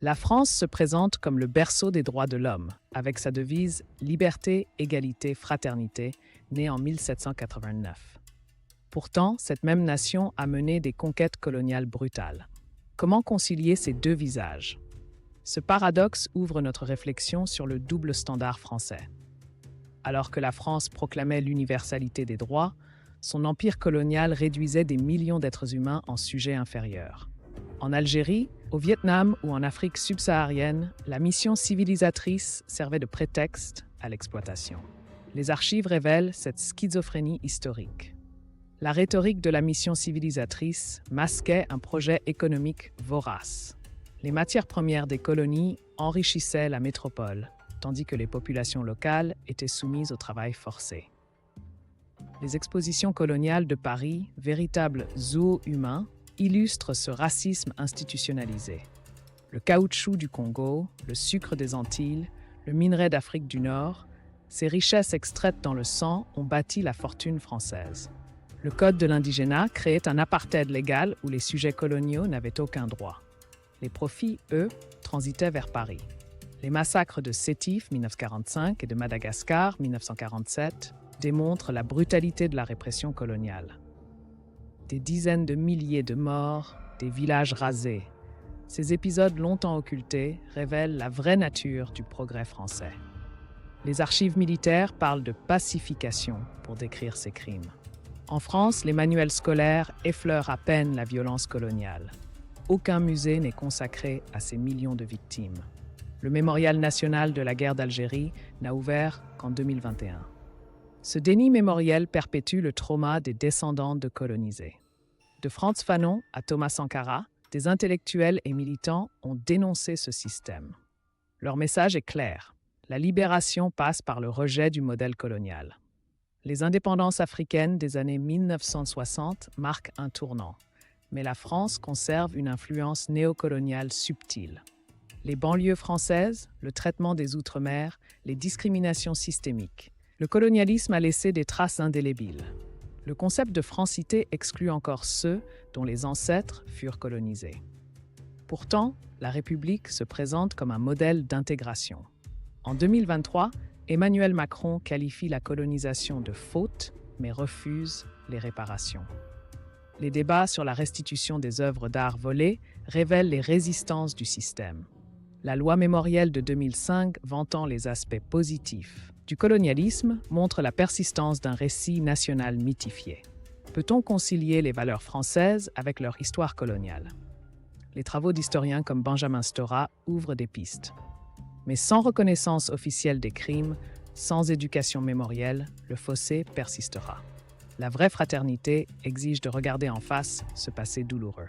La France se présente comme le berceau des droits de l'homme, avec sa devise Liberté, égalité, fraternité, née en 1789. Pourtant, cette même nation a mené des conquêtes coloniales brutales. Comment concilier ces deux visages? Ce paradoxe ouvre notre réflexion sur le double standard français. Alors que la France proclamait l'universalité des droits, son empire colonial réduisait des millions d'êtres humains en sujets inférieurs. En Algérie, au Vietnam ou en Afrique subsaharienne, la mission civilisatrice servait de prétexte à l'exploitation. Les archives révèlent cette schizophrénie historique. La rhétorique de la mission civilisatrice masquait un projet économique vorace. Les matières premières des colonies enrichissaient la métropole, tandis que les populations locales étaient soumises au travail forcé. Les expositions coloniales de Paris, véritables zoos humains, illustrent ce racisme institutionnalisé. Le caoutchouc du Congo, le sucre des Antilles, le minerai d'Afrique du Nord, ces richesses extraites dans le sang ont bâti la fortune française. Le Code de l'indigénat créait un apartheid légal où les sujets coloniaux n'avaient aucun droit. Les profits, eux, transitaient vers Paris. Les massacres de Sétif, 1945, et de Madagascar, 1947, démontrent la brutalité de la répression coloniale. Des dizaines de milliers de morts, des villages rasés. Ces épisodes longtemps occultés révèlent la vraie nature du progrès français. Les archives militaires parlent de pacification pour décrire ces crimes. En France, les manuels scolaires effleurent à peine la violence coloniale. Aucun musée n'est consacré à ces millions de victimes. Le Mémorial national de la guerre d'Algérie n'a ouvert qu'en 2021. Ce déni mémoriel perpétue le trauma des descendants de colonisés. De Frantz Fanon à Thomas Sankara, des intellectuels et militants ont dénoncé ce système. Leur message est clair. La libération passe par le rejet du modèle colonial. Les indépendances africaines des années 1960 marquent un tournant, mais la France conserve une influence néocoloniale subtile. Les banlieues françaises, le traitement des Outre-mer, les discriminations systémiques. Le colonialisme a laissé des traces indélébiles. Le concept de francité exclut encore ceux dont les ancêtres furent colonisés. Pourtant, la République se présente comme un modèle d'intégration. En 2023, Emmanuel Macron qualifie la colonisation de faute, mais refuse les réparations. Les débats sur la restitution des œuvres d'art volées révèlent les résistances du système. La loi mémorielle de 2005 vantant les aspects positifs du colonialisme montre la persistance d'un récit national mythifié. Peut-on concilier les valeurs françaises avec leur histoire coloniale? Les travaux d'historiens comme Benjamin Stora ouvrent des pistes. Mais sans reconnaissance officielle des crimes, sans éducation mémorielle, le fossé persistera. La vraie fraternité exige de regarder en face ce passé douloureux.